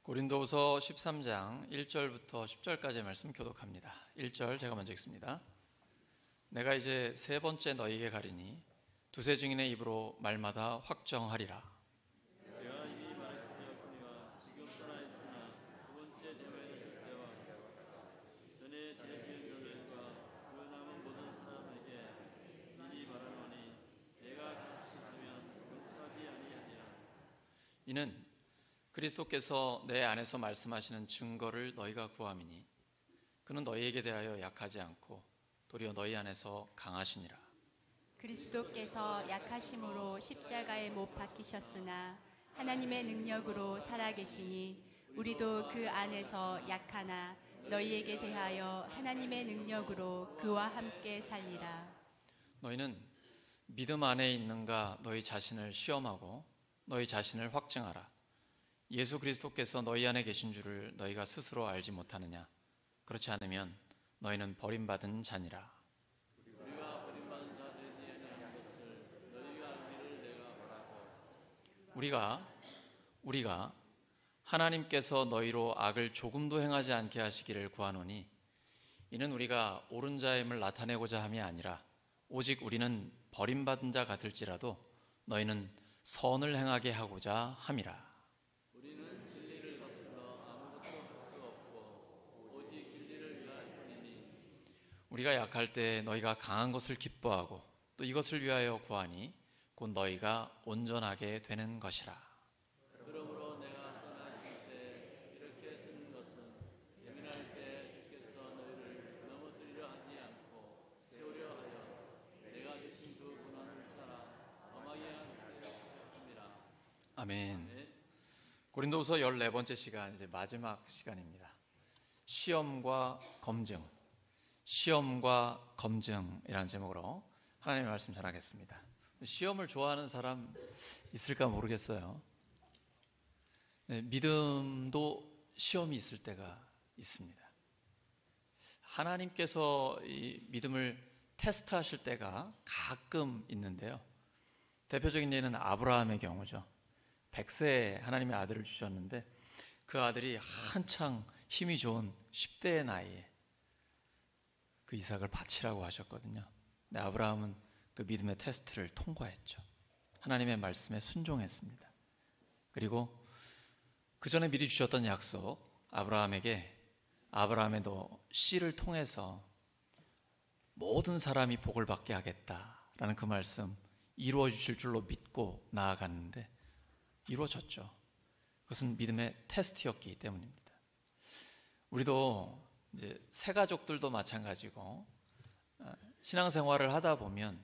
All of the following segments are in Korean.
고린도후서 13장 1절부터 10절까지의 말씀 교독합니다. 1절 제가 먼저 읽습니다. 내가 이제 세 번째 너희에게 가리니 두세 증인의 입으로 말마다 확정하리라. 내가 이미 말했거니와 지금 살아있으나 두 번째 대면의 때와 전에 지내준 자들과 그 남은 모든 사람에게 미리 말하노니 내가 같이 하면 불쌍하지 아니하리라. 이는 그리스도께서 내 안에서 말씀하시는 증거를 너희가 구함이니 그는 너희에게 대하여 약하지 않고 도리어 너희 안에서 강하시니라. 그리스도께서 약하심으로 십자가에 못 박히셨으나 하나님의 능력으로 살아계시니 우리도 그 안에서 약하나 너희에게 대하여 하나님의 능력으로 그와 함께 살리라. 너희는 믿음 안에 있는가 너희 자신을 시험하고 너희 자신을 확증하라. 예수 그리스도께서 너희 안에 계신 줄을 너희가 스스로 알지 못하느냐? 그렇지 않으면 너희는 버림받은 자니라. 우리가 버림받은 자 되지 아니하는 것을 너희가 알기를 내가 바라고 우리가 하나님께서 너희로 악을 조금도 행하지 않게 하시기를 구하노니 이는 우리가 옳은 자임을 나타내고자 함이 아니라 오직 우리는 버림받은 자 같을지라도 너희는 선을 행하게 하고자 함이라. 우리는 진리를 거슬러 아무것도 할 수 없고 오직 진리를 위할 뿐이니 우리가 약할 때 너희가 강한 것을 기뻐하고 또 이것을 위하여 구하니 곧 너희가 온전하게 되는 것이라. 그러므로 내가 떠나 있을 때 이렇게 쓰는 것은 예민할 때 주께서 너희를 넘어뜨리려 하지 않고 세우려 하여 내가 주신 그 고난을 따라 엄하게 하게 함이라. 아멘. 고린도후서 14번째 시간, 이제 마지막 시간입니다. 시험과 검증, 시험과 검증이라는 제목으로 하나님의 말씀 전하겠습니다. 시험을 좋아하는 사람 있을까 모르겠어요. 네, 믿음도 시험이 있을 때가 있습니다. 하나님께서 이 믿음을 테스트하실 때가 가끔 있는데요. 대표적인 예는 아브라함의 경우죠. 100세에 하나님의 아들을 주셨는데 그 아들이 한창 힘이 좋은 10대의 나이에 그 이삭을 바치라고 하셨거든요. 근데 아브라함은 그 믿음의 테스트를 통과했죠. 하나님의 말씀에 순종했습니다. 그리고 그 전에 미리 주셨던 약속, 아브라함의 너 씨를 통해서 모든 사람이 복을 받게 하겠다라는 그 말씀 이루어 주실 줄로 믿고 나아갔는데 이루어졌죠. 그것은 믿음의 테스트였기 때문입니다. 우리도 이제 새 가족들도 마찬가지고 신앙생활을 하다 보면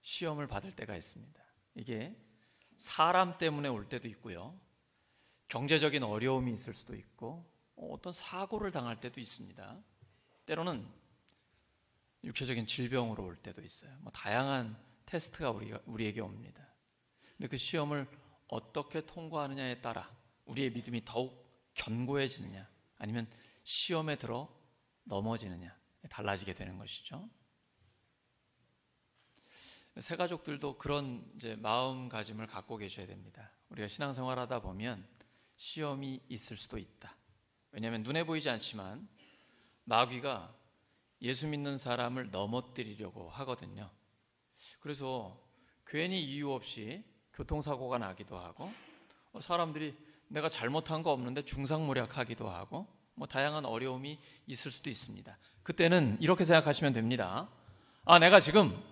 시험을 받을 때가 있습니다. 이게 사람 때문에 올 때도 있고요. 경제적인 어려움이 있을 수도 있고 어떤 사고를 당할 때도 있습니다. 때로는 육체적인 질병으로 올 때도 있어요. 다양한 테스트가 우리에게 옵니다. 근데 그 시험을 어떻게 통과하느냐에 따라 우리의 믿음이 더욱 견고해지느냐 아니면 시험에 들어 넘어지느냐 달라지게 되는 것이죠. 새 가족들도 그런 이제 마음가짐을 갖고 계셔야 됩니다. 우리가 신앙생활하다 보면 시험이 있을 수도 있다. 왜냐하면 눈에 보이지 않지만 마귀가 예수 믿는 사람을 넘어뜨리려고 하거든요. 그래서 괜히 이유 없이 교통사고가 나기도 하고 사람들이 내가 잘못한 거 없는데 중상모략하기도 하고 다양한 어려움이 있을 수도 있습니다. 그때는 이렇게 생각하시면 됩니다. 내가 지금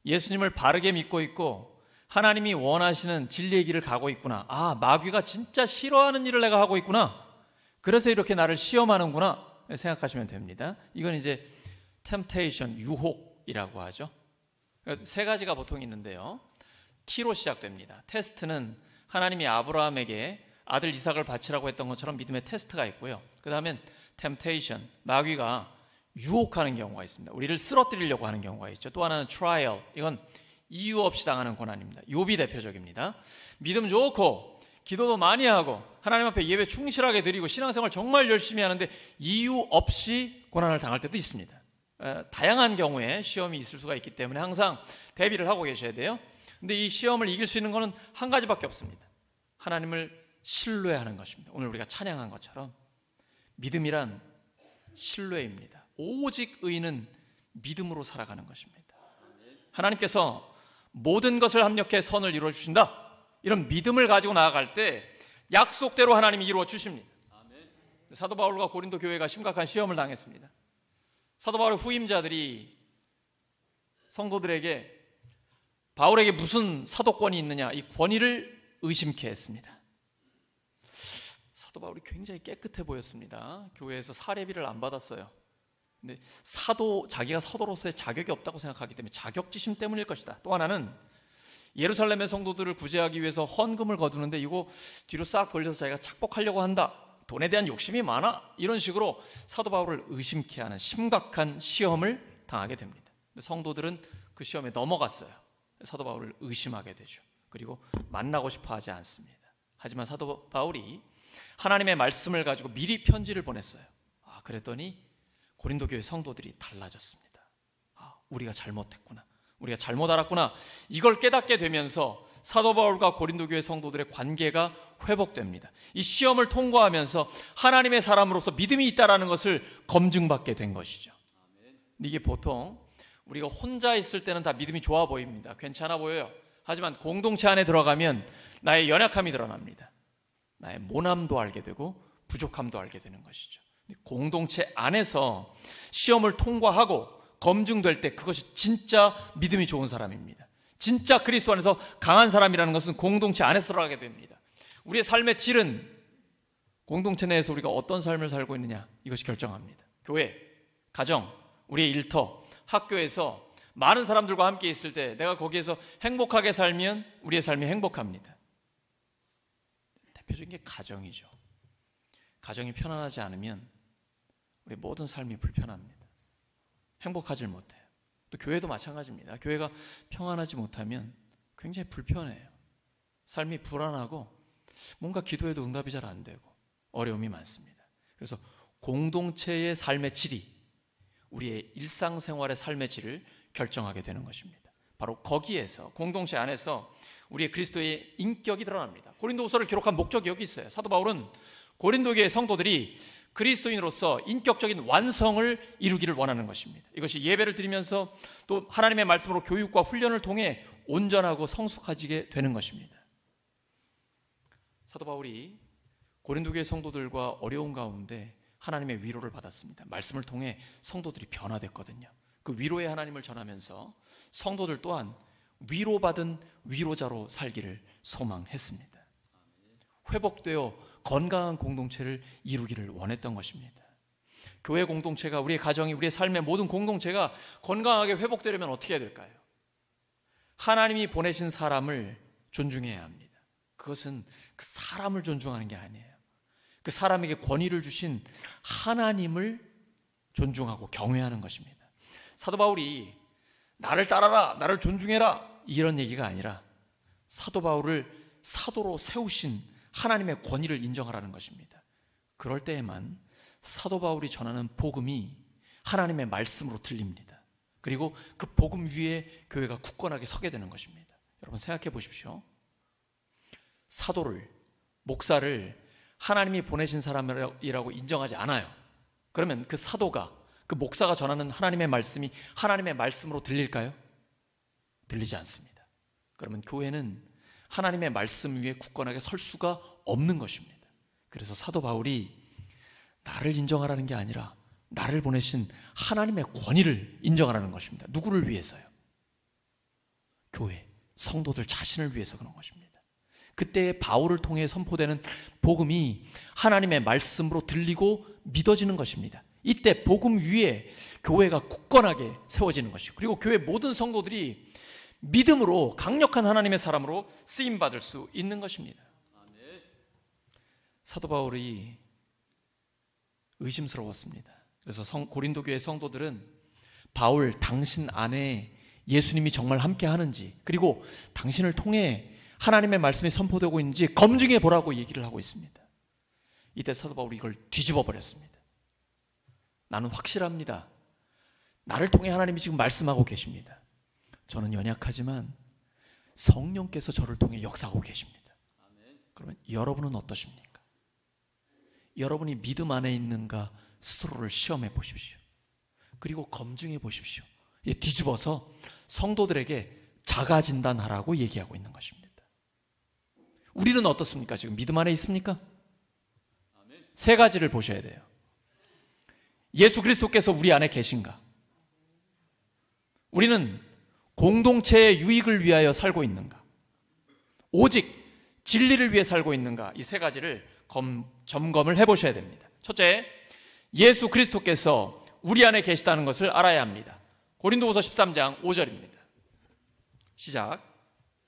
예수님을 바르게 믿고 있고 하나님이 원하시는 진리의 길을 가고 있구나. 마귀가 진짜 싫어하는 일을 내가 하고 있구나. 그래서 이렇게 나를 시험하는구나 생각하시면 됩니다. 이건 이제 temptation, 유혹이라고 하죠. 세 가지가 보통 있는데요. T로 시작됩니다. 테스트는 하나님이 아브라함에게 아들 이삭을 바치라고 했던 것처럼 믿음의 테스트가 있고요. 그 다음엔 temptation, 마귀가 유혹하는 경우가 있습니다. 우리를 쓰러뜨리려고 하는 경우가 있죠. 또 하나는 trial, 이건 이유 없이 당하는 고난입니다. 욥이 대표적입니다. 믿음 좋고 기도도 많이 하고 하나님 앞에 예배 충실하게 드리고 신앙생활 정말 열심히 하는데 이유 없이 고난을 당할 때도 있습니다. 다양한 경우에 시험이 있을 수가 있기 때문에 항상 대비를 하고 계셔야 돼요. 근데 이 시험을 이길 수 있는 것은 한 가지밖에 없습니다. 하나님을 신뢰하는 것입니다. 오늘 우리가 찬양한 것처럼 믿음이란 신뢰입니다. 오직 의인은 믿음으로 살아가는 것입니다. 하나님께서 모든 것을 합력해 선을 이루어 주신다, 이런 믿음을 가지고 나아갈 때 약속대로 하나님이 이루어 주십니다. 사도 바울과 고린도 교회가 심각한 시험을 당했습니다. 사도 바울의 후임자들이 성도들에게 바울에게 무슨 사도권이 있느냐, 이 권위를 의심케 했습니다. 사도 바울이 굉장히 깨끗해 보였습니다. 교회에서 사례비를 안 받았어요. 근데 자기가 사도로서의 자격이 없다고 생각하기 때문에 자격지심 때문일 것이다. 또 하나는 예루살렘의 성도들을 구제하기 위해서 헌금을 거두는데 이거 뒤로 싹 돌려서 자기가 착복하려고 한다, 돈에 대한 욕심이 많아, 이런 식으로 사도 바울을 의심케 하는 심각한 시험을 당하게 됩니다. 성도들은 그 시험에 넘어갔어요. 사도 바울을 의심하게 되죠. 그리고 만나고 싶어 하지 않습니다. 하지만 사도 바울이 하나님의 말씀을 가지고 미리 편지를 보냈어요. 그랬더니 고린도 교회 성도들이 달라졌습니다. 우리가 잘못했구나, 우리가 잘못 알았구나, 이걸 깨닫게 되면서 사도 바울과 고린도 교회 성도들의 관계가 회복됩니다. 이 시험을 통과하면서 하나님의 사람으로서 믿음이 있다는 것을 검증받게 된 것이죠. 이게 보통 우리가 혼자 있을 때는 다 믿음이 좋아 보입니다. 괜찮아 보여요. 하지만 공동체 안에 들어가면 나의 연약함이 드러납니다. 나의 모남도 알게 되고 부족함도 알게 되는 것이죠. 공동체 안에서 시험을 통과하고 검증될 때 그것이 진짜 믿음이 좋은 사람입니다. 진짜 그리스도 안에서 강한 사람이라는 것은 공동체 안에서 하게 됩니다. 우리의 삶의 질은 공동체 내에서 우리가 어떤 삶을 살고 있느냐, 이것이 결정합니다. 교회, 가정, 우리의 일터, 학교에서 많은 사람들과 함께 있을 때 내가 거기에서 행복하게 살면 우리의 삶이 행복합니다. 대표적인 게 가정이죠. 가정이 편안하지 않으면 우리 모든 삶이 불편합니다. 행복하지 못해요. 또 교회도 마찬가지입니다. 교회가 평안하지 못하면 굉장히 불편해요. 삶이 불안하고 뭔가 기도해도 응답이 잘 안 되고 어려움이 많습니다. 그래서 공동체의 삶의 질이 우리의 일상생활의 삶의 질을 결정하게 되는 것입니다. 바로 거기에서, 공동체 안에서 우리의 그리스도의 인격이 드러납니다. 고린도후서를 기록한 목적이 여기 있어요. 사도 바울은 고린도교의 성도들이 그리스도인으로서 인격적인 완성을 이루기를 원하는 것입니다. 이것이 예배를 드리면서 또 하나님의 말씀으로 교육과 훈련을 통해 온전하고 성숙해지게 되는 것입니다. 사도 바울이 고린도교의 성도들과 어려운 가운데 하나님의 위로를 받았습니다. 말씀을 통해 성도들이 변화됐거든요. 그 위로의 하나님을 전하면서 성도들 또한 위로받은 위로자로 살기를 소망했습니다. 회복되어 건강한 공동체를 이루기를 원했던 것입니다. 교회 공동체가, 우리의 가정이, 우리의 삶의 모든 공동체가 건강하게 회복되려면 어떻게 해야 될까요? 하나님이 보내신 사람을 존중해야 합니다. 그것은 그 사람을 존중하는 게 아니에요. 그 사람에게 권위를 주신 하나님을 존중하고 경외하는 것입니다. 사도 바울이 나를 따라라, 나를 존중해라, 이런 얘기가 아니라 사도 바울을 사도로 세우신 하나님의 권위를 인정하라는 것입니다. 그럴 때에만 사도 바울이 전하는 복음이 하나님의 말씀으로 들립니다. 그리고 그 복음 위에 교회가 굳건하게 서게 되는 것입니다. 여러분 생각해 보십시오. 사도를, 목사를 하나님이 보내신 사람이라고 인정하지 않아요. 그러면 그 사도가, 그 목사가 전하는 하나님의 말씀이 하나님의 말씀으로 들릴까요? 들리지 않습니다. 그러면 교회는 하나님의 말씀 위에 굳건하게 설 수가 없는 것입니다. 그래서 사도 바울이 나를 인정하라는 게 아니라 나를 보내신 하나님의 권위를 인정하라는 것입니다. 누구를 위해서요? 교회, 성도들 자신을 위해서 그런 것입니다. 그때 바울을 통해 선포되는 복음이 하나님의 말씀으로 들리고 믿어지는 것입니다. 이때 복음 위에 교회가 굳건하게 세워지는 것이고, 그리고 교회 모든 성도들이 믿음으로 강력한 하나님의 사람으로 쓰임받을 수 있는 것입니다. 사도 바울이 의심스러웠습니다. 그래서 고린도 교회 성도들은 바울, 당신 안에 예수님이 정말 함께 하는지, 그리고 당신을 통해 하나님의 말씀이 선포되고 있는지 검증해 보라고 얘기를 하고 있습니다. 이때 사도 바울이 이걸 뒤집어 버렸습니다. 나는 확실합니다. 나를 통해 하나님이 지금 말씀하고 계십니다. 저는 연약하지만 성령께서 저를 통해 역사하고 계십니다. 그러면 여러분은 어떠십니까? 여러분이 믿음 안에 있는가 스스로를 시험해 보십시오. 그리고 검증해 보십시오. 뒤집어서 성도들에게 자가진단하라고 얘기하고 있는 것입니다. 우리는 어떻습니까? 지금 믿음 안에 있습니까? 세 가지를 보셔야 돼요. 예수 그리스도께서 우리 안에 계신가? 우리는 공동체의 유익을 위하여 살고 있는가? 오직 진리를 위해 살고 있는가? 이 세 가지를 점검을 해보셔야 됩니다. 첫째, 예수 그리스도께서 우리 안에 계시다는 것을 알아야 합니다. 고린도후서 13장 5절입니다. 시작.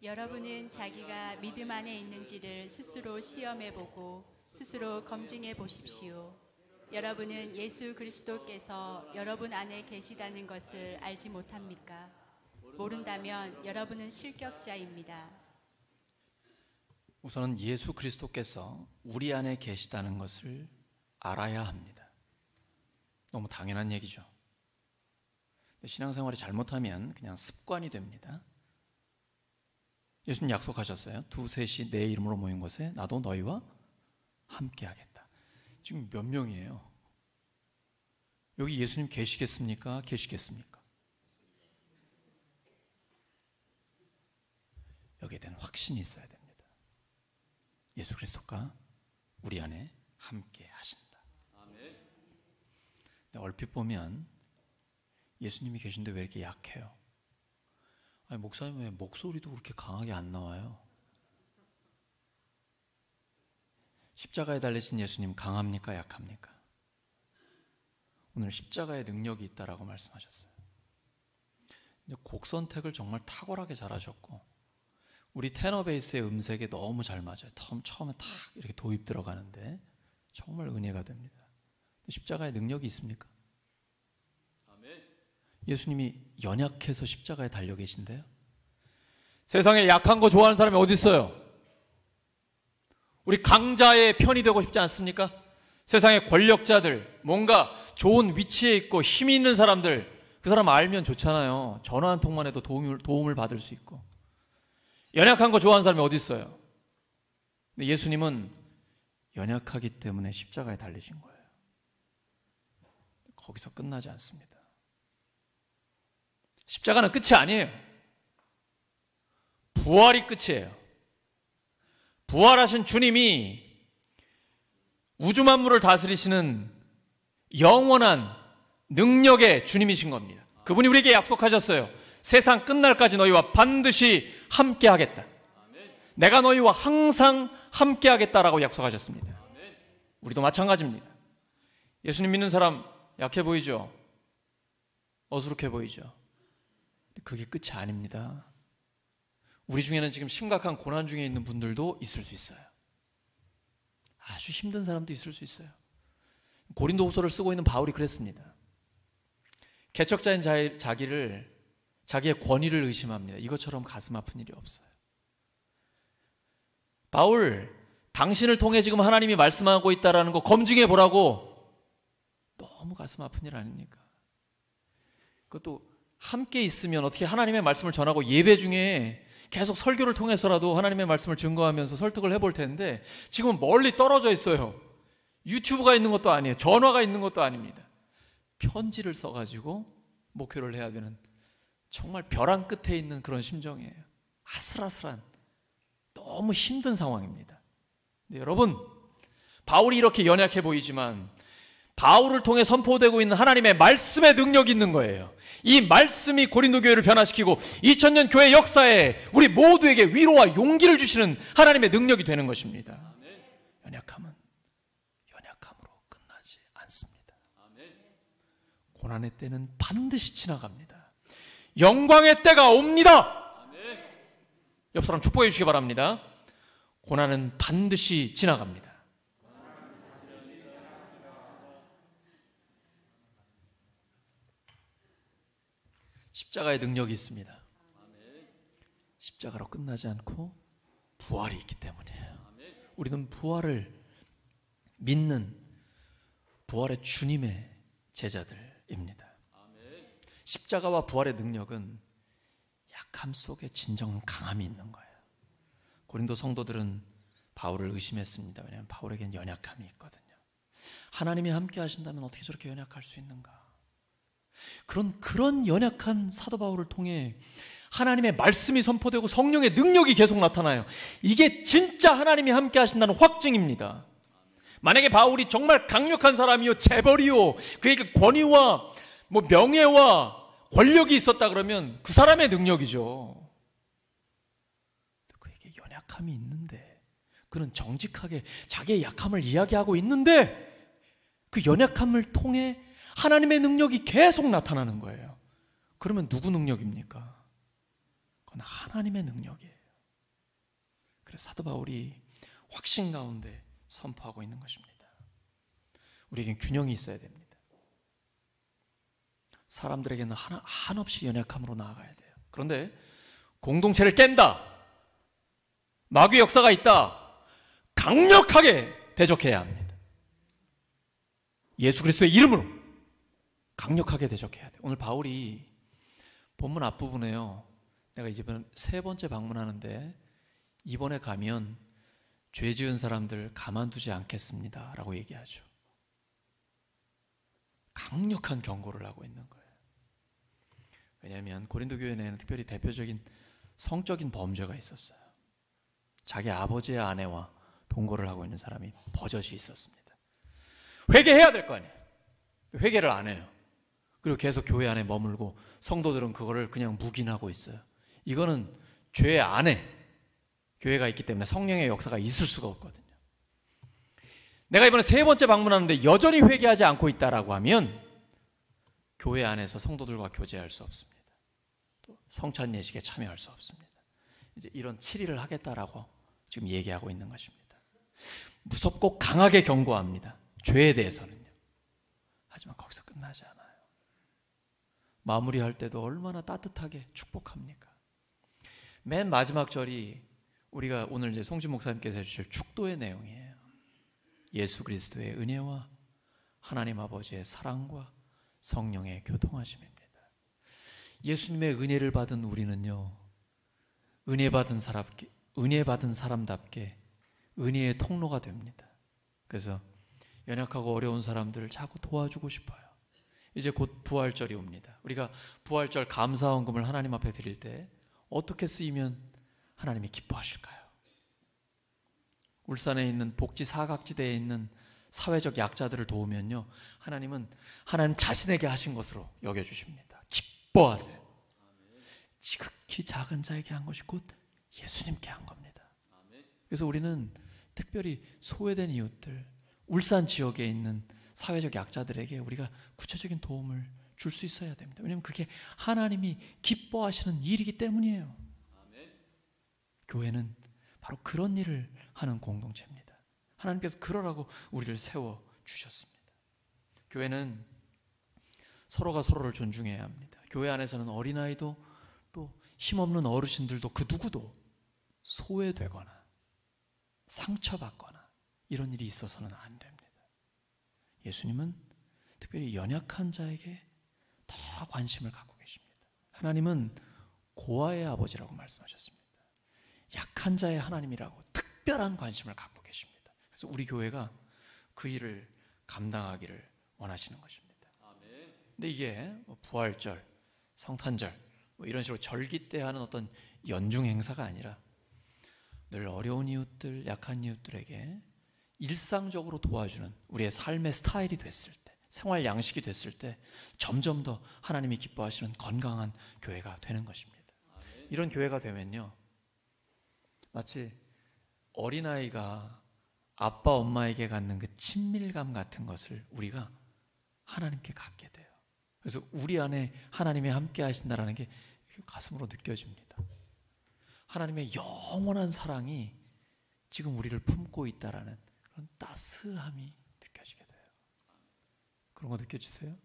여러분은 자기가 믿음 안에 있는지를 스스로 시험해보고 스스로 검증해 보십시오. 여러분은 예수 그리스도께서 여러분 안에 계시다는 것을 알지 못합니까? 모른다면 여러분은 실격자입니다. 우선은 예수 그리스도께서 우리 안에 계시다는 것을 알아야 합니다. 너무 당연한 얘기죠. 신앙생활이 잘못하면 그냥 습관이 됩니다. 예수님 약속하셨어요. 두셋이 내 이름으로 모인 곳에 나도 너희와 함께 하겠다. 지금 몇 명이에요? 여기 예수님 계시겠습니까? 계시겠습니까? 여기에 대한 확신이 있어야 됩니다. 예수 그리스도가 우리 안에 함께 하신다. 근데 얼핏 보면 예수님이 계신데 왜 이렇게 약해요? 아니, 목사님 왜 목소리도 그렇게 강하게 안 나와요? 십자가에 달리신 예수님 강합니까? 약합니까? 오늘 십자가의 능력이 있다라고 말씀하셨어요. 근데 곡 선택을 정말 탁월하게 잘하셨고 우리 테너 베이스의 음색에 너무 잘 맞아요. 처음에 탁 이렇게 도입 들어가는데 정말 은혜가 됩니다. 십자가의 능력이 있습니까? 예수님이 연약해서 십자가에 달려 계신데요. 세상에 약한 거 좋아하는 사람이 어디 있어요? 우리 강자의 편이 되고 싶지 않습니까? 세상의 권력자들, 뭔가 좋은 위치에 있고 힘이 있는 사람들, 그 사람 알면 좋잖아요. 전화 한 통만 해도 도움을 받을 수 있고. 연약한 거 좋아하는 사람이 어디 있어요? 근데 예수님은 연약하기 때문에 십자가에 달리신 거예요. 거기서 끝나지 않습니다. 십자가는 끝이 아니에요. 부활이 끝이에요. 부활하신 주님이 우주 만물을 다스리시는 영원한 능력의 주님이신 겁니다. 그분이 우리에게 약속하셨어요. 세상 끝날까지 너희와 반드시 함께 하겠다. 내가 너희와 항상 함께 하겠다라고 약속하셨습니다. 우리도 마찬가지입니다. 예수님 믿는 사람 약해 보이죠? 어수룩해 보이죠? 그게 끝이 아닙니다. 우리 중에는 지금 심각한 고난 중에 있는 분들도 있을 수 있어요. 아주 힘든 사람도 있을 수 있어요. 고린도후서를 쓰고 있는 바울이 그랬습니다. 개척자인 자기의 권위를 의심합니다. 이것처럼 가슴 아픈 일이 없어요. 바울, 당신을 통해 지금 하나님이 말씀하고 있다는 거 검증해 보라고. 너무 가슴 아픈 일 아닙니까? 그것도 함께 있으면 어떻게 하나님의 말씀을 전하고 예배 중에 계속 설교를 통해서라도 하나님의 말씀을 증거하면서 설득을 해볼 텐데 지금은 멀리 떨어져 있어요. 유튜브가 있는 것도 아니에요. 전화가 있는 것도 아닙니다. 편지를 써가지고 목회를 해야 되는 정말 벼랑 끝에 있는 그런 심정이에요. 아슬아슬한 너무 힘든 상황입니다. 근데 여러분, 바울이 이렇게 연약해 보이지만 바울을 통해 선포되고 있는 하나님의 말씀의 능력이 있는 거예요. 이 말씀이 고린도 교회를 변화시키고 2000년 교회 역사에 우리 모두에게 위로와 용기를 주시는 하나님의 능력이 되는 것입니다. 연약함은 연약함으로 끝나지 않습니다. 고난의 때는 반드시 지나갑니다. 영광의 때가 옵니다. 옆 사람 축복해 주시기 바랍니다. 고난은 반드시 지나갑니다. 십자가의 능력이 있습니다. 십자가로 끝나지 않고 부활이 있기 때문이에요. 우리는 부활을 믿는 부활의 주님의 제자들입니다. 십자가와 부활의 능력은 약함 속에 진정한 강함이 있는 거예요. 고린도 성도들은 바울을 의심했습니다. 왜냐하면 바울에겐 연약함이 있거든요. 하나님이 함께 하신다면 어떻게 저렇게 연약할 수 있는가? 그런 연약한 사도 바울을 통해 하나님의 말씀이 선포되고 성령의 능력이 계속 나타나요. 이게 진짜 하나님이 함께 하신다는 확증입니다. 만약에 바울이 정말 강력한 사람이요, 재벌이요, 그에게 권위와 명예와 권력이 있었다 그러면 그 사람의 능력이죠. 그에게 연약함이 있는데, 그는 정직하게 자기의 약함을 이야기하고 있는데 그 연약함을 통해 하나님의 능력이 계속 나타나는 거예요. 그러면 누구 능력입니까? 그건 하나님의 능력이에요. 그래서 사도 바울이 확신 가운데 선포하고 있는 것입니다. 우리에겐 균형이 있어야 됩니다. 사람들에게는 한없이 연약함으로 나아가야 돼요. 그런데 공동체를 깬다, 마귀의 역사가 있다, 강력하게 대적해야 합니다. 예수 그리스도의 이름으로 강력하게 대적해야 돼요. 오늘 바울이 본문 앞부분에요, 내가 이번 3번째 방문하는데 이번에 가면 죄 지은 사람들 가만두지 않겠습니다 라고 얘기하죠. 강력한 경고를 하고 있는 거예요. 왜냐하면 고린도 교회 내에는 특별히 대표적인 성적인 범죄가 있었어요. 자기 아버지의 아내와 동거를 하고 있는 사람이 버젓이 있었습니다. 회개해야 될 거 아니에요. 회개를 안 해요. 그리고 계속 교회 안에 머물고 성도들은 그거를 그냥 묵인하고 있어요. 이거는 죄 안에 교회가 있기 때문에 성령의 역사가 있을 수가 없거든요. 내가 이번에 3번째 방문하는데 여전히 회개하지 않고 있다라고 하면 교회 안에서 성도들과 교제할 수 없습니다. 또 성찬 예식에 참여할 수 없습니다. 이제 이런 치리를 하겠다라고 지금 얘기하고 있는 것입니다. 무섭고 강하게 경고합니다. 죄에 대해서는요. 하지만 거기서 끝나지 않아요. 마무리할 때도 얼마나 따뜻하게 축복합니까? 맨 마지막 절이 우리가 오늘 이제 송진 목사님께서 해주실 축도의 내용이에요. 예수 그리스도의 은혜와 하나님 아버지의 사랑과 성령의 교통하심입니다. 예수님의 은혜를 받은 우리는요, 은혜 받은 사람답게 은혜의 통로가 됩니다. 그래서 연약하고 어려운 사람들을 자꾸 도와주고 싶어요. 이제 곧 부활절이 옵니다. 우리가 부활절 감사헌금을 하나님 앞에 드릴 때 어떻게 쓰이면 하나님이 기뻐하실까요? 울산에 있는 복지 사각지대에 있는 사회적 약자들을 도우면요, 하나님은 하나님 자신에게 하신 것으로 여겨주십니다. 기뻐하세요. 지극히 작은 자에게 한 것이 곧 예수님께 한 겁니다. 그래서 우리는 특별히 소외된 이웃들, 울산 지역에 있는 사회적 약자들에게 우리가 구체적인 도움을 줄 수 있어야 됩니다. 왜냐하면 그게 하나님이 기뻐하시는 일이기 때문이에요. 교회는 바로 그런 일을 하는 공동체입니다. 하나님께서 그러라고 우리를 세워주셨습니다. 교회는 서로가 서로를 존중해야 합니다. 교회 안에서는 어린아이도 또 힘없는 어르신들도 그 누구도 소외되거나 상처받거나 이런 일이 있어서는 안 됩니다. 예수님은 특별히 연약한 자에게 더 관심을 갖고 계십니다. 하나님은 고아의 아버지라고 말씀하셨습니다. 약한 자의 하나님이라고 특별한 관심을 갖고 계십니다. 그래서 우리 교회가 그 일을 감당하기를 원하시는 것입니다. 근데 이게 부활절, 성탄절 이런 식으로 절기 때 하는 어떤 연중 행사가 아니라 늘 어려운 이웃들, 약한 이웃들에게 일상적으로 도와주는 우리의 삶의 스타일이 됐을 때, 생활 양식이 됐을 때 점점 더 하나님이 기뻐하시는 건강한 교회가 되는 것입니다. 이런 교회가 되면요, 마치 어린아이가 아빠 엄마에게 갖는 그 친밀감 같은 것을 우리가 하나님께 갖게 돼요. 그래서 우리 안에 하나님이 함께 하신다는 게 가슴으로 느껴집니다. 하나님의 영원한 사랑이 지금 우리를 품고 있다라는 그런 따스함이 느껴지게 돼요. 그런 거 느껴지세요?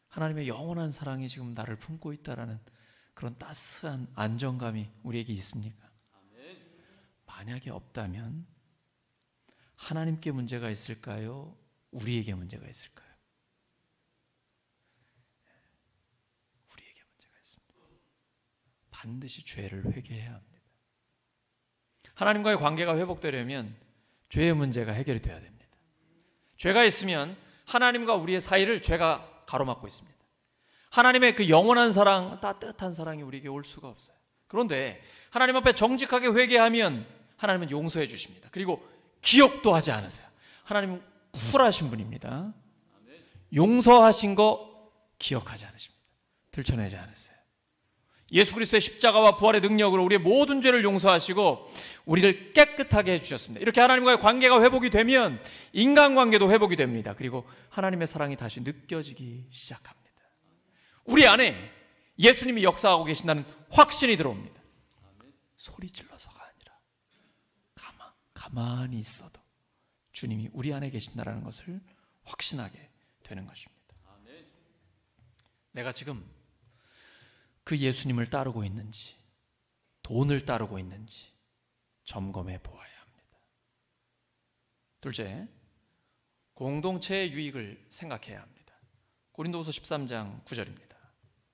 하나님의 영원한 사랑이 지금 나를 품고 있다라는 그런 따스한 안정감이 우리에게 있습니까? 만약에 없다면 하나님께 문제가 있을까요? 우리에게 문제가 있을까요? 우리에게 문제가 있습니다. 반드시 죄를 회개해야 합니다. 하나님과의 관계가 회복되려면 죄의 문제가 해결이 돼야 됩니다. 죄가 있으면 하나님과 우리의 사이를 죄가 가로막고 있습니다. 하나님의 그 영원한 사랑, 따뜻한 사랑이 우리에게 올 수가 없어요. 그런데 하나님 앞에 정직하게 회개하면 하나님은 용서해 주십니다. 그리고 기억도 하지 않으세요. 하나님은 쿨하신 분입니다. 용서하신 거 기억하지 않으십니다. 들춰내지 않으세요. 예수 그리스도의 십자가와 부활의 능력으로 우리의 모든 죄를 용서하시고 우리를 깨끗하게 해주셨습니다. 이렇게 하나님과의 관계가 회복이 되면 인간관계도 회복이 됩니다. 그리고 하나님의 사랑이 다시 느껴지기 시작합니다. 우리 안에 예수님이 역사하고 계신다는 확신이 들어옵니다. 소리 질러서가 아니라 가만히 있어도 주님이 우리 안에 계신다는 것을 확신하게 되는 것입니다. 내가 지금 그 예수님을 따르고 있는지, 돈을 따르고 있는지 점검해 보아야 합니다. 둘째, 공동체의 유익을 생각해야 합니다. 고린도후서 13장 9절입니다.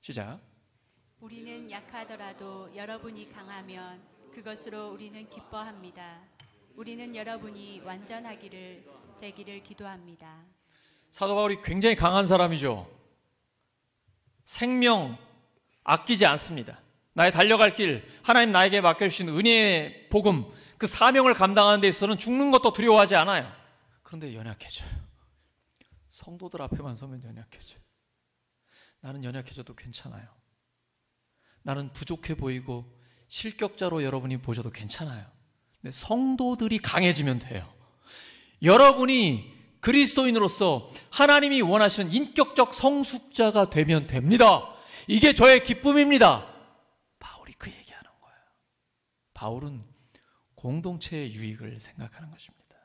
시작. 우리는 약하더라도 여러분이 강하면 그것으로 우리는 기뻐합니다. 우리는 여러분이 완전하기를 되기를 기도합니다. 사도 바울이 굉장히 강한 사람이죠. 생명 아끼지 않습니다. 나의 달려갈 길, 하나님 나에게 맡겨주신 은혜의 복음, 그 사명을 감당하는 데 있어서는 죽는 것도 두려워하지 않아요. 그런데 연약해져요. 성도들 앞에만 서면 연약해져요. 나는 연약해져도 괜찮아요. 나는 부족해 보이고 실격자로 여러분이 보셔도 괜찮아요. 근데 성도들이 강해지면 돼요. 여러분이 그리스도인으로서 하나님이 원하시는 인격적 성숙자가 되면 됩니다. 이게 저의 기쁨입니다. 바울이 그 얘기하는 거예요. 바울은 공동체의 유익을 생각하는 것입니다.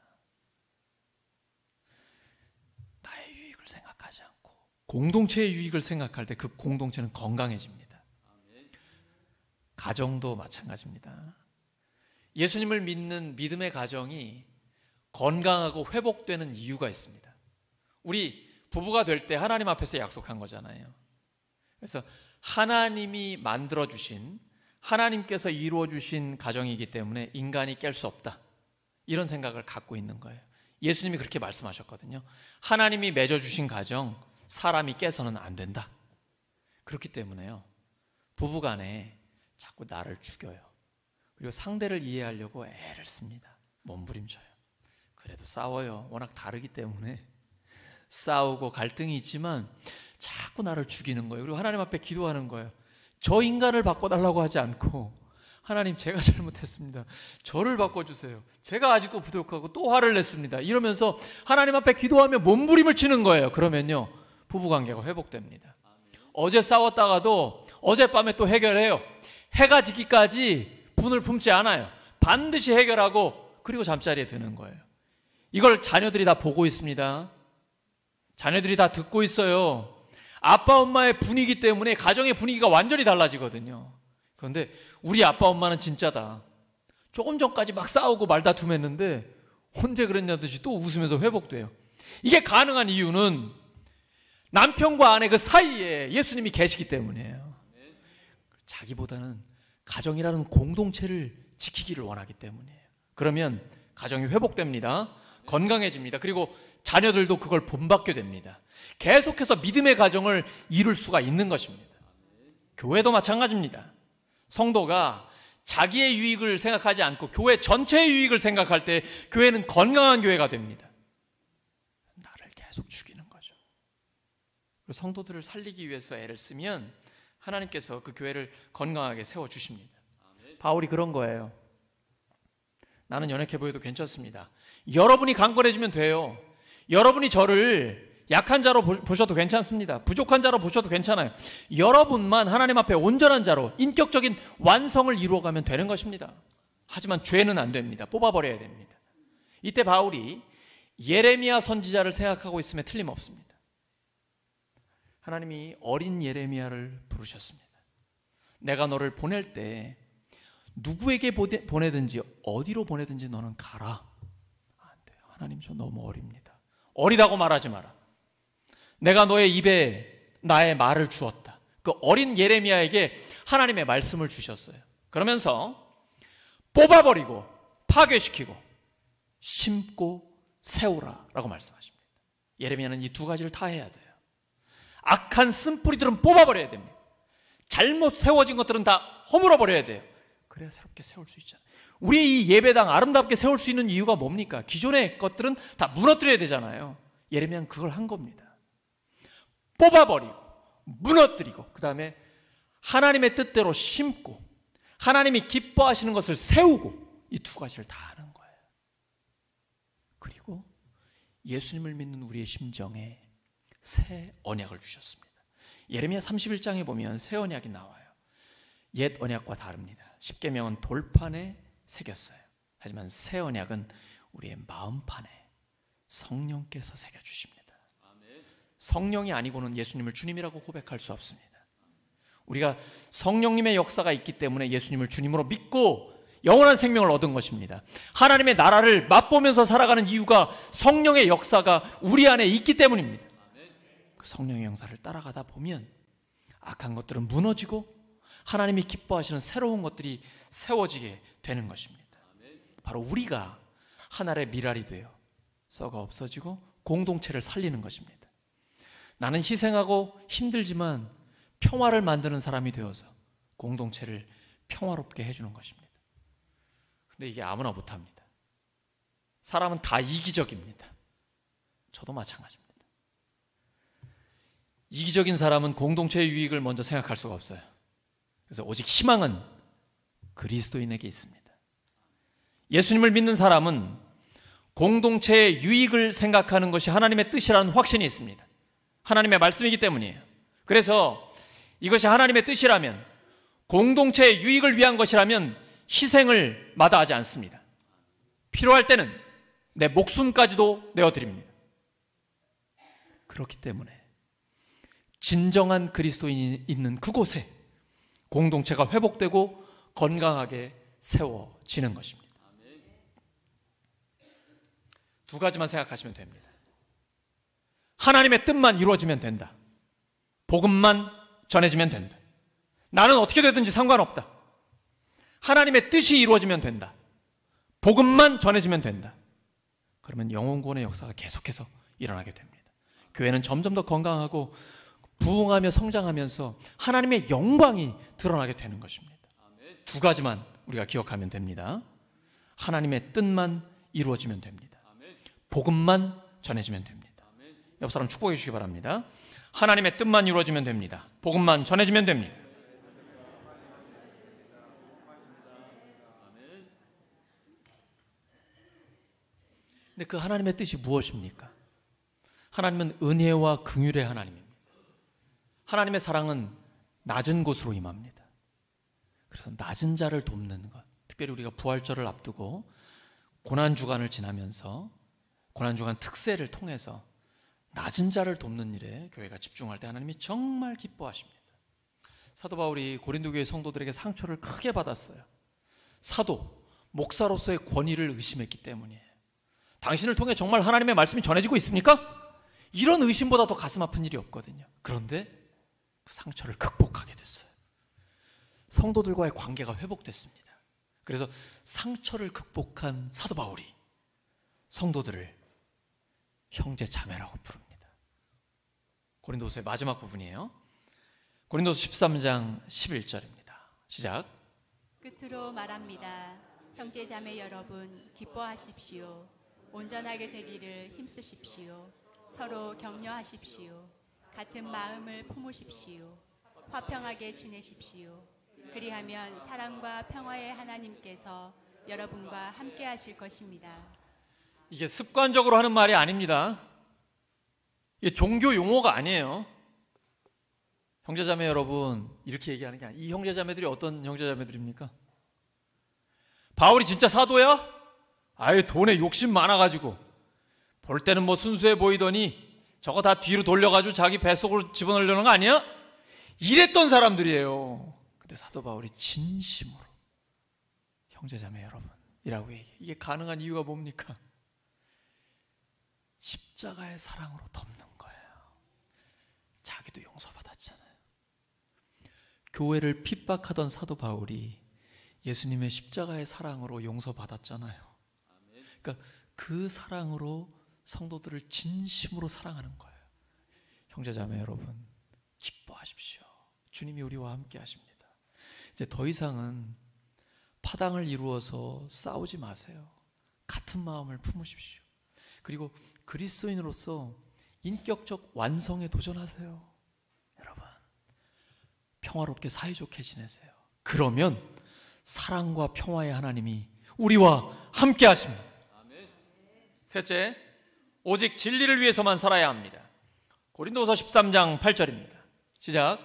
나의 유익을 생각하지 않고 공동체의 유익을 생각할 때 그 공동체는 건강해집니다. 가정도 마찬가지입니다. 예수님을 믿는 믿음의 가정이 건강하고 회복되는 이유가 있습니다. 우리 부부가 될 때 하나님 앞에서 약속한 거잖아요. 그래서 하나님이 만들어주신, 하나님께서 이루어주신 가정이기 때문에 인간이 깰 수 없다, 이런 생각을 갖고 있는 거예요. 예수님이 그렇게 말씀하셨거든요. 하나님이 맺어주신 가정, 사람이 깨서는 안 된다. 그렇기 때문에요, 부부간에 자꾸 나를 죽여요. 그리고 상대를 이해하려고 애를 씁니다. 몸부림쳐요. 그래도 싸워요. 워낙 다르기 때문에 싸우고 갈등이 있지만 자꾸 나를 죽이는 거예요. 그리고 하나님 앞에 기도하는 거예요. 저 인간을 바꿔달라고 하지 않고, 하나님 제가 잘못했습니다. 저를 바꿔주세요. 제가 아직도 부족하고 또 화를 냈습니다. 이러면서 하나님 앞에 기도하며 몸부림을 치는 거예요. 그러면요, 부부관계가 회복됩니다. 어제 싸웠다가도 어젯밤에 또 해결해요. 해가 지기까지 분을 품지 않아요. 반드시 해결하고 그리고 잠자리에 드는 거예요. 이걸 자녀들이 다 보고 있습니다. 자녀들이 다 듣고 있어요. 아빠 엄마의 분위기 때문에 가정의 분위기가 완전히 달라지거든요. 그런데 우리 아빠 엄마는 진짜다. 조금 전까지 막 싸우고 말다툼했는데 언제 그랬냐듯이 또 웃으면서 회복돼요. 이게 가능한 이유는 남편과 아내 그 사이에 예수님이 계시기 때문이에요. 자기보다는 가정이라는 공동체를 지키기를 원하기 때문이에요. 그러면 가정이 회복됩니다. 건강해집니다. 그리고 자녀들도 그걸 본받게 됩니다. 계속해서 믿음의 가정을 이룰 수가 있는 것입니다. 교회도 마찬가지입니다. 성도가 자기의 유익을 생각하지 않고 교회 전체의 유익을 생각할 때 교회는 건강한 교회가 됩니다. 나를 계속 죽이는 거죠. 그리고 성도들을 살리기 위해서 애를 쓰면 하나님께서 그 교회를 건강하게 세워주십니다. 바울이 그런 거예요. 나는 연약해 보여도 괜찮습니다. 여러분이 강건해지면 돼요. 여러분이 저를 약한 자로 보셔도 괜찮습니다. 부족한 자로 보셔도 괜찮아요. 여러분만 하나님 앞에 온전한 자로 인격적인 완성을 이루어가면 되는 것입니다. 하지만 죄는 안 됩니다. 뽑아버려야 됩니다. 이때 바울이 예레미야 선지자를 생각하고 있음에 틀림없습니다. 하나님이 어린 예레미야를 부르셨습니다. 내가 너를 보낼 때 누구에게 보내든지 어디로 보내든지 너는 가라. 안 돼요. 하나님, 저 너무 어립니다. 어리다고 말하지 마라. 내가 너의 입에 나의 말을 주었다. 그 어린 예레미야에게 하나님의 말씀을 주셨어요. 그러면서 뽑아버리고 파괴시키고 심고 세우라라고 말씀하십니다. 예레미야는 이 두 가지를 다 해야 돼요. 악한 쓴뿌리들은 뽑아버려야 됩니다. 잘못 세워진 것들은 다 허물어버려야 돼요. 그래야 새롭게 세울 수 있잖아요. 우리의 이 예배당 아름답게 세울 수 있는 이유가 뭡니까? 기존의 것들은 다 무너뜨려야 되잖아요. 예레미야는 그걸 한 겁니다. 뽑아버리고 무너뜨리고 그 다음에 하나님의 뜻대로 심고 하나님이 기뻐하시는 것을 세우고 이 두 가지를 다 하는 거예요. 그리고 예수님을 믿는 우리의 심정에 새 언약을 주셨습니다. 예레미야 31장에 보면 새 언약이 나와요. 옛 언약과 다릅니다. 십계명은 돌판에 새겼어요. 하지만 새 언약은 우리의 마음판에 성령께서 새겨주십니다. 성령이 아니고는 예수님을 주님이라고 고백할 수 없습니다. 우리가 성령님의 역사가 있기 때문에 예수님을 주님으로 믿고 영원한 생명을 얻은 것입니다. 하나님의 나라를 맛보면서 살아가는 이유가 성령의 역사가 우리 안에 있기 때문입니다. 그 성령의 역사를 따라가다 보면 악한 것들은 무너지고 하나님이 기뻐하시는 새로운 것들이 세워지게 되는 것입니다. 바로 우리가 하나의 미랄이 되어 썩어 없어지고 공동체를 살리는 것입니다. 나는 희생하고 힘들지만 평화를 만드는 사람이 되어서 공동체를 평화롭게 해주는 것입니다. 근데 이게 아무나 못합니다. 사람은 다 이기적입니다. 저도 마찬가지입니다. 이기적인 사람은 공동체의 유익을 먼저 생각할 수가 없어요. 그래서 오직 희망은 그리스도인에게 있습니다. 예수님을 믿는 사람은 공동체의 유익을 생각하는 것이 하나님의 뜻이라는 확신이 있습니다. 하나님의 말씀이기 때문이에요. 그래서 이것이 하나님의 뜻이라면, 공동체의 유익을 위한 것이라면 희생을 마다하지 않습니다. 필요할 때는 내 목숨까지도 내어드립니다. 그렇기 때문에 진정한 그리스도인이 있는 그곳에 공동체가 회복되고 건강하게 세워지는 것입니다. 두 가지만 생각하시면 됩니다. 하나님의 뜻만 이루어지면 된다. 복음만 전해지면 된다. 나는 어떻게 되든지 상관없다. 하나님의 뜻이 이루어지면 된다. 복음만 전해지면 된다. 그러면 영혼 구원의 역사가 계속해서 일어나게 됩니다. 교회는 점점 더 건강하고 부흥하며 성장하면서 하나님의 영광이 드러나게 되는 것입니다. 두 가지만 우리가 기억하면 됩니다. 하나님의 뜻만 이루어지면 됩니다. 복음만 전해지면 됩니다. 옆 사람 축복해 주시기 바랍니다. 하나님의 뜻만 이루어지면 됩니다. 복음만 전해지면 됩니다. 근데 그 하나님의 뜻이 무엇입니까? 하나님은 은혜와 긍휼의 하나님입니다. 하나님의 사랑은 낮은 곳으로 임합니다. 그래서 낮은 자를 돕는 것, 특별히 우리가 부활절을 앞두고 고난주간을 지나면서 고난주간 특세를 통해서 낮은 자를 돕는 일에 교회가 집중할 때 하나님이 정말 기뻐하십니다. 사도 바울이 고린도 교회 성도들에게 상처를 크게 받았어요. 사도, 목사로서의 권위를 의심했기 때문이에요. 당신을 통해 정말 하나님의 말씀이 전해지고 있습니까? 이런 의심보다 더 가슴 아픈 일이 없거든요. 그런데 그 상처를 극복하게 됐어요. 성도들과의 관계가 회복됐습니다. 그래서 상처를 극복한 사도 바울이 성도들을 형제 자매라고 부릅니다. 고린도서의 마지막 부분이에요. 고린도서 13장 11절입니다. 시작. 끝으로 말합니다. 형제 자매 여러분, 기뻐하십시오. 온전하게 되기를 힘쓰십시오. 서로 격려하십시오. 같은 마음을 품으십시오. 화평하게 지내십시오. 그리하면 사랑과 평화의 하나님께서 여러분과 함께 하실 것입니다. 이게 습관적으로 하는 말이 아닙니다. 이게 종교 용어가 아니에요. 형제자매 여러분, 이렇게 얘기하는 게 아니에요. 이 형제자매들이 어떤 형제자매들입니까? 바울이 진짜 사도야? 아예 돈에 욕심 많아가지고 볼 때는 뭐 순수해 보이더니 저거 다 뒤로 돌려가지고 자기 뱃속으로 집어넣으려는 거 아니야? 이랬던 사람들이에요. 근데 사도 바울이 진심으로 형제자매 여러분이라고 얘기해요. 이게 가능한 이유가 뭡니까? 십자가의 사랑으로 덮는 거예요. 자기도 용서받았잖아요. 교회를 핍박하던 사도 바울이 예수님의 십자가의 사랑으로 용서받았잖아요. 그러니까 그 사랑으로 성도들을 진심으로 사랑하는 거예요. 형제자매 여러분, 기뻐하십시오. 주님이 우리와 함께 하십니다. 이제 더 이상은 파당을 이루어서 싸우지 마세요. 같은 마음을 품으십시오. 그리고 그리스도인으로서 인격적 완성에 도전하세요. 여러분, 평화롭게 사이좋게 지내세요. 그러면 사랑과 평화의 하나님이 우리와 함께 하십니다. 셋째, 오직 진리를 위해서만 살아야 합니다. 고린도후서 13장 8절입니다. 시작.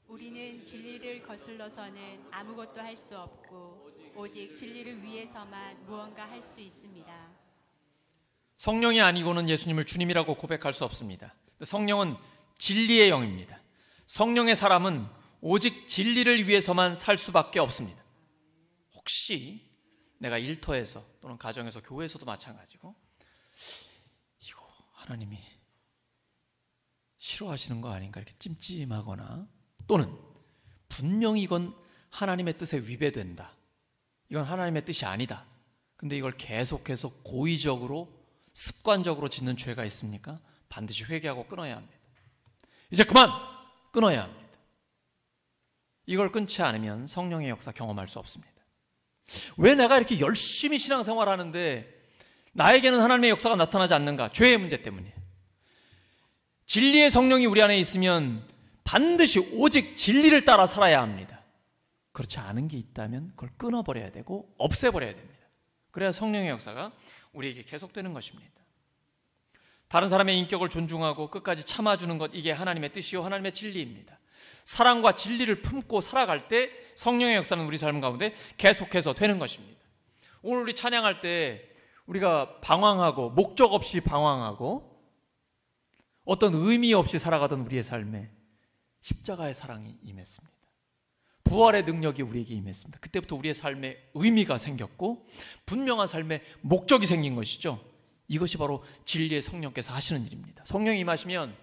우리는 진리를 거슬러서는 아무것도 할 수 없고 오직 진리를 위해서만 무언가 할 수 있습니다. 성령이 아니고는 예수님을 주님이라고 고백할 수 없습니다. 성령은 진리의 영입니다. 성령의 사람은 오직 진리를 위해서만 살 수밖에 없습니다. 혹시 내가 일터에서 또는 가정에서 교회에서도 마찬가지고 이거 하나님이 싫어하시는 거 아닌가 이렇게 찜찜하거나 또는 분명히 이건 하나님의 뜻에 위배된다, 이건 하나님의 뜻이 아니다, 근데 이걸 계속해서 고의적으로 습관적으로 짓는 죄가 있습니까? 반드시 회개하고 끊어야 합니다. 이제 그만 끊어야 합니다. 이걸 끊지 않으면 성령의 역사 경험할 수 없습니다. 왜 내가 이렇게 열심히 신앙생활하는데 나에게는 하나님의 역사가 나타나지 않는가? 죄의 문제 때문이에요. 진리의 성령이 우리 안에 있으면 반드시 오직 진리를 따라 살아야 합니다. 그렇지 않은 게 있다면 그걸 끊어버려야 되고 없애버려야 됩니다. 그래야 성령의 역사가 우리에게 계속되는 것입니다. 다른 사람의 인격을 존중하고 끝까지 참아주는 것, 이게 하나님의 뜻이요 하나님의 진리입니다. 사랑과 진리를 품고 살아갈 때 성령의 역사는 우리 삶 가운데 계속해서 되는 것입니다. 오늘 우리 찬양할 때 우리가 방황하고 목적 없이 방황하고 어떤 의미 없이 살아가던 우리의 삶에 십자가의 사랑이 임했습니다. 부활의 능력이 우리에게 임했습니다. 그때부터 우리의 삶에 의미가 생겼고 분명한 삶에 목적이 생긴 것이죠. 이것이 바로 진리의 성령께서 하시는 일입니다. 성령이 임하시면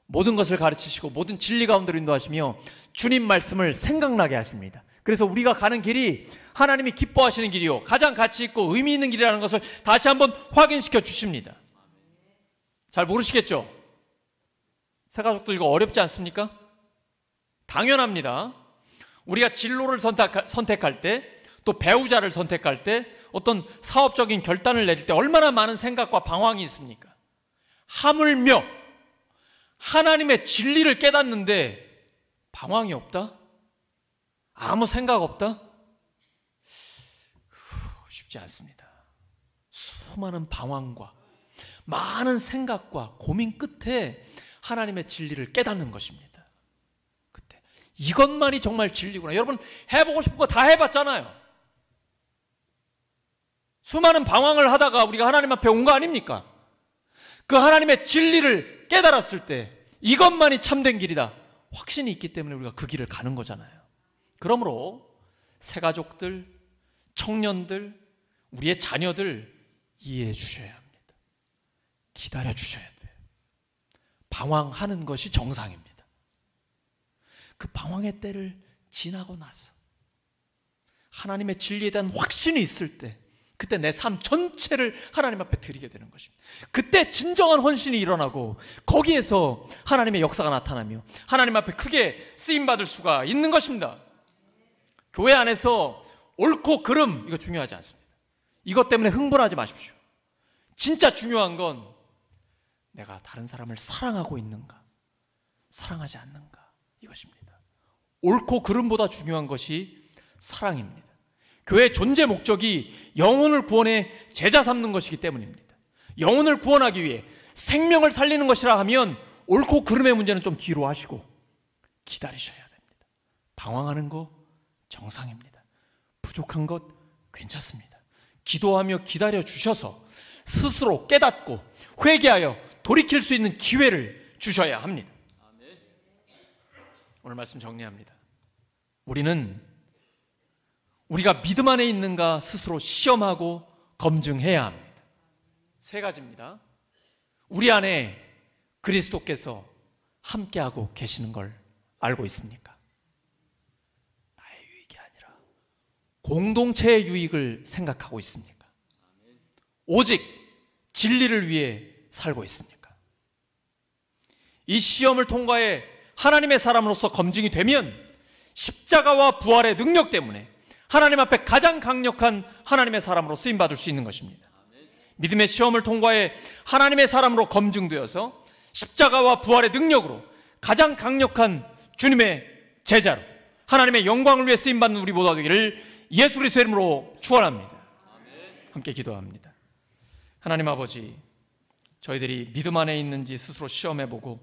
모든 것을 가르치시고 모든 진리 가운데로 인도하시며 주님 말씀을 생각나게 하십니다. 그래서 우리가 가는 길이 하나님이 기뻐하시는 길이요 가장 가치 있고 의미 있는 길이라는 것을 다시 한번 확인시켜 주십니다. 잘 모르시겠죠? 새가족들 이거 어렵지 않습니까? 당연합니다. 우리가 진로를 선택할 때, 또 배우자를 선택할 때, 어떤 사업적인 결단을 내릴 때 얼마나 많은 생각과 방황이 있습니까? 하물며 하나님의 진리를 깨닫는데 방황이 없다? 아무 생각 없다? 쉽지 않습니다. 수많은 방황과 많은 생각과 고민 끝에 하나님의 진리를 깨닫는 것입니다. 그때 이것만이 정말 진리구나. 여러분 해보고 싶은 거 다 해봤잖아요. 수많은 방황을 하다가 우리가 하나님 앞에 온 거 아닙니까? 그 하나님의 진리를 깨달았을 때 이것만이 참된 길이다 확신이 있기 때문에 우리가 그 길을 가는 거잖아요. 그러므로 새가족들, 청년들, 우리의 자녀들 이해해 주셔야 합니다. 기다려 주셔야 돼요. 방황하는 것이 정상입니다. 그 방황의 때를 지나고 나서 하나님의 진리에 대한 확신이 있을 때 그때 내 삶 전체를 하나님 앞에 드리게 되는 것입니다. 그때 진정한 헌신이 일어나고 거기에서 하나님의 역사가 나타나며 하나님 앞에 크게 쓰임받을 수가 있는 것입니다. 교회 안에서 옳고 그름 이거 중요하지 않습니다. 이것 때문에 흥분하지 마십시오. 진짜 중요한 건 내가 다른 사람을 사랑하고 있는가, 사랑하지 않는가 이것입니다. 옳고 그름보다 중요한 것이 사랑입니다. 교회의 존재 목적이 영혼을 구원해 제자 삼는 것이기 때문입니다. 영혼을 구원하기 위해 생명을 살리는 것이라 하면 옳고 그름의 문제는 좀 뒤로 하시고 기다리셔야 됩니다. 방황하는 거 정상입니다. 부족한 것 괜찮습니다. 기도하며 기다려 주셔서 스스로 깨닫고 회개하여 돌이킬 수 있는 기회를 주셔야 합니다. 오늘 말씀 정리합니다. 우리가 믿음 안에 있는가 스스로 시험하고 검증해야 합니다. 세 가지입니다. 우리 안에 그리스도께서 함께하고 계시는 걸 알고 있습니까? 나의 유익이 아니라 공동체의 유익을 생각하고 있습니까? 오직 진리를 위해 살고 있습니까? 이 시험을 통과해 하나님의 사람으로서 검증이 되면 십자가와 부활의 능력 때문에 하나님 앞에 가장 강력한 하나님의 사람으로 쓰임받을 수 있는 것입니다. 믿음의 시험을 통과해 하나님의 사람으로 검증되어서 십자가와 부활의 능력으로 가장 강력한 주님의 제자로 하나님의 영광을 위해 쓰임받는 우리 모두가 되기를 예수 그리스도의 이름으로 축원합니다. 함께 기도합니다. 하나님 아버지, 저희들이 믿음 안에 있는지 스스로 시험해보고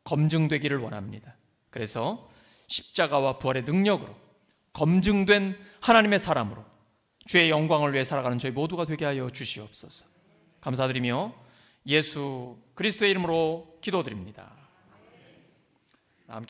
검증되기를 원합니다. 그래서 십자가와 부활의 능력으로 검증된 하나님의 사람으로 주의 영광을 위해 살아가는 저희 모두가 되게 하여 주시옵소서. 감사드리며 예수 그리스도의 이름으로 기도드립니다.